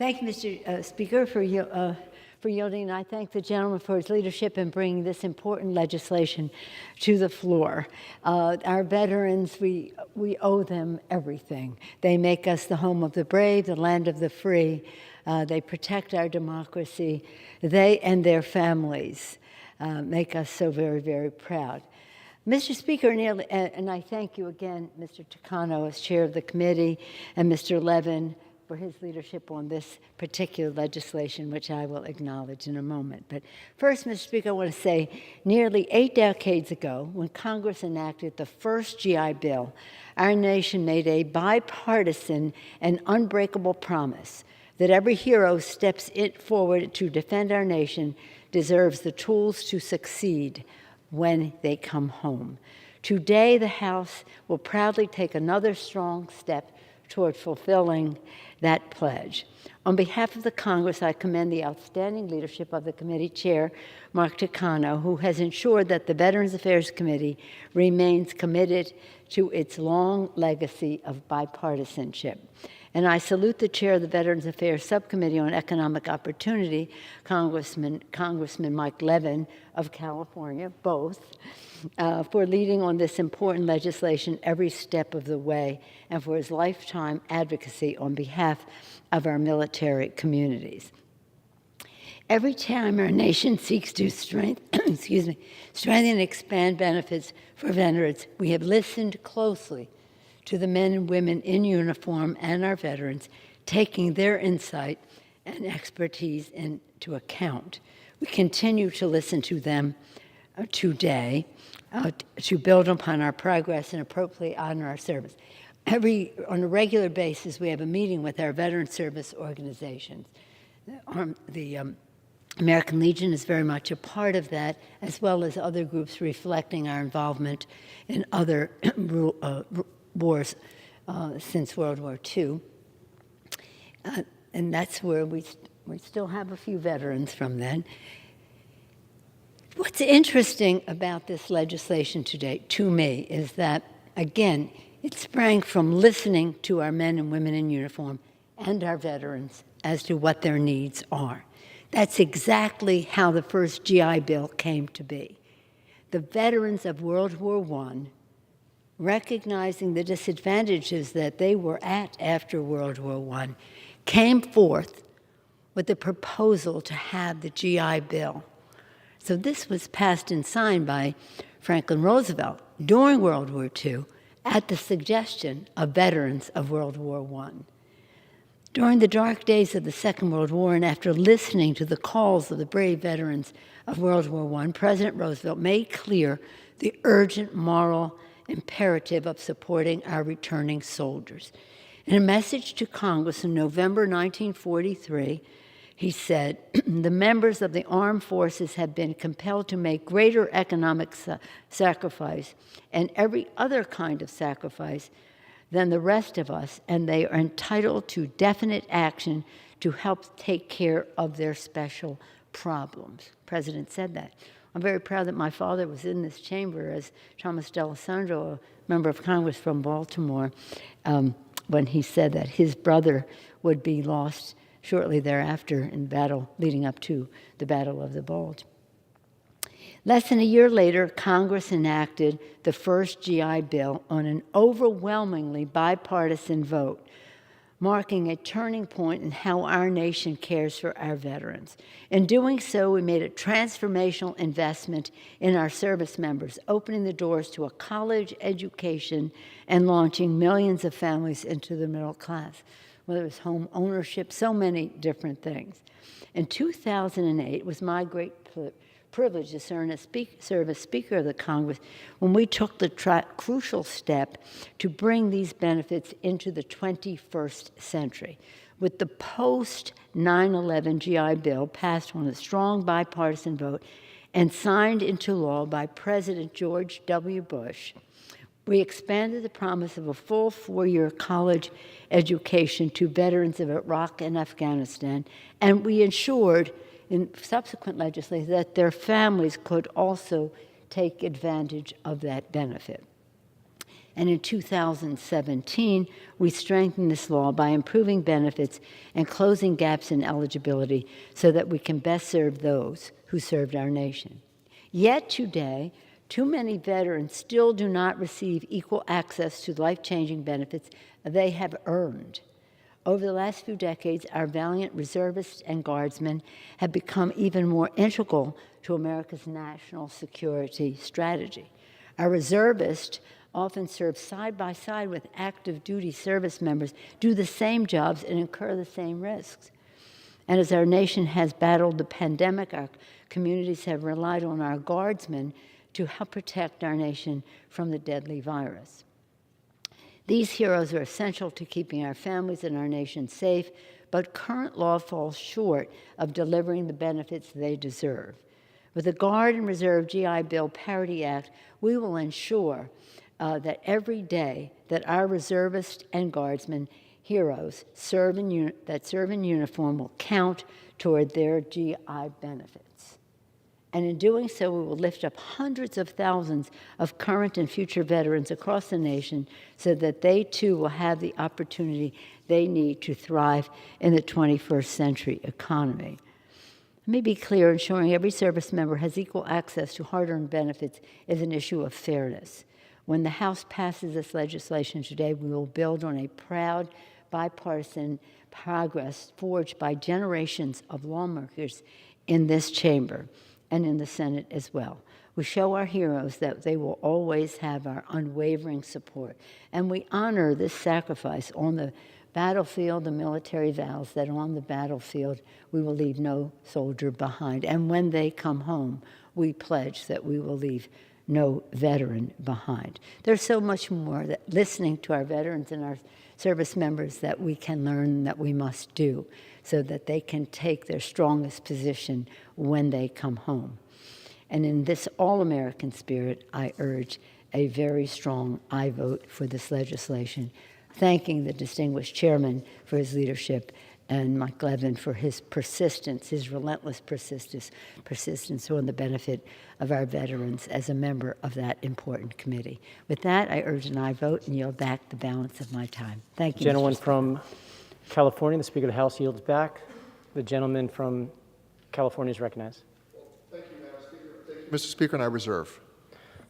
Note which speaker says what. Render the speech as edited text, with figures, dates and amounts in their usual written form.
Speaker 1: Thank you, Mr. Speaker, for yielding, and I thank the gentleman for his leadership in bringing this important legislation to the floor. Our veterans, we owe them everything. They make us the home of the brave, the land of the free. They protect our democracy. They and their families make us so very, very proud. Mr. Speaker, and I thank you again, Mr. Takano, as chair of the committee, and Mr. Levin for his leadership on this particular legislation, which I will acknowledge in a moment. But first, Mr. Speaker, I want to say nearly 8 decades ago, when Congress enacted the first GI Bill, our nation made a bipartisan and unbreakable promise that every hero steps forward to defend our nation deserves the tools to succeed when they come home. Today, the House will proudly take another strong step toward fulfilling that pledge. On behalf of the Congress, I commend the outstanding leadership of the committee chair, Mark Takano, who has ensured that the Veterans Affairs Committee remains committed to its long legacy of bipartisanship. And I salute the chair of the Veterans Affairs Subcommittee on Economic Opportunity, Congressman Mike Levin of California, both, for leading on this important legislation every step of the way, and for his lifetime advocacy on behalf of our military communities. Every time our nation seeks to strengthen and expand benefits for veterans, we have listened closely to the men and women in uniform and our veterans, taking their insight and expertise into account. We continue to listen to them today to build upon our progress and appropriately honor our service. On a regular basis, we have a meeting with our veteran service organizations. The American Legion is very much a part of that, as well as other groups reflecting our involvement in other wars since World War II. And that's where we still have a few veterans from then. What's interesting about this legislation today, to me, is that, again, it sprang from listening to our men and women in uniform and our veterans as to what their needs are. That's exactly how the first GI Bill came to be. The veterans of World War I, recognizing the disadvantages that they were at after World War I, came forth with the proposal to have the GI Bill. So this was passed and signed by Franklin Roosevelt during World War II at the suggestion of veterans of World War I. During the dark days of the Second World War, and after listening to the calls of the brave veterans of World War I, President Roosevelt made clear the urgent moral imperative of supporting our returning soldiers. In a message to Congress in November 1943, he said, "The members of the armed forces have been compelled to make greater economic sacrifice and every other kind of sacrifice than the rest of us, and they are entitled to definite action to help take care of their special problems." The President said that. I'm very proud that my father was in this chamber as Thomas D'Alessandro, a member of Congress from Baltimore, when he said that his brother would be lost shortly thereafter in battle leading up to the Battle of the Bulge. Less than a year later, Congress enacted the first GI Bill on an overwhelmingly bipartisan vote, marking a turning point in how our nation cares for our veterans. In doing so, we made a transformational investment in our service members, opening the doors to a college education and launching millions of families into the middle class, whether it was home ownership, so many different things. In 2008, it was my great privilege to serve as Speaker of the Congress when we took the crucial step to bring these benefits into the 21st century. With the post-9/11 GI Bill passed on a strong bipartisan vote and signed into law by President George W. Bush, we expanded the promise of a full 4-year college education to veterans of Iraq and Afghanistan, and we ensured in subsequent legislation that their families could also take advantage of that benefit. And in 2017, we strengthened this law by improving benefits and closing gaps in eligibility so that we can best serve those who served our nation. Yet today, too many veterans still do not receive equal access to life-changing benefits they have earned. Over the last few decades, our valiant reservists and guardsmen have become even more integral to America's national security strategy. Our reservists often serve side by side with active duty service members, do the same jobs, and incur the same risks. And as our nation has battled the pandemic, our communities have relied on our guardsmen to help protect our nation from the deadly virus. These heroes are essential to keeping our families and our nation safe, but current law falls short of delivering the benefits they deserve. With the Guard and Reserve GI Bill Parity Act, we will ensure that every day that our reservists and guardsmen heroes that serve in uniform will count toward their GI benefits. And in doing so, we will lift up hundreds of thousands of current and future veterans across the nation so that they too will have the opportunity they need to thrive in the 21st century economy. Let me be clear, ensuring every service member has equal access to hard-earned benefits is an issue of fairness. When the House passes this legislation today, we will build on a proud bipartisan progress forged by generations of lawmakers in this chamber and in the Senate as well. We show our heroes that they will always have our unwavering support, and we honor this sacrifice on the battlefield. The military vows that on the battlefield we will leave no soldier behind, and when they come home, we pledge that we will leave no veteran behind. There's so much more that listening to our veterans and our service members that we can learn that we must do so that they can take their strongest position when they come home. And in this all-American spirit, I urge a very strong aye vote for this legislation, thanking the distinguished chairman for his leadership and Mike Levin for his persistence, his relentless persistence on the benefit of our veterans as a member of that important committee. With that, I urge an aye vote and yield back the balance of my time. Thank you,
Speaker 2: Gentleman from California, the Speaker of the House yields back. The gentleman from California is recognized.
Speaker 3: Thank you, Madam Speaker. Thank you, Mr. Speaker, and I reserve.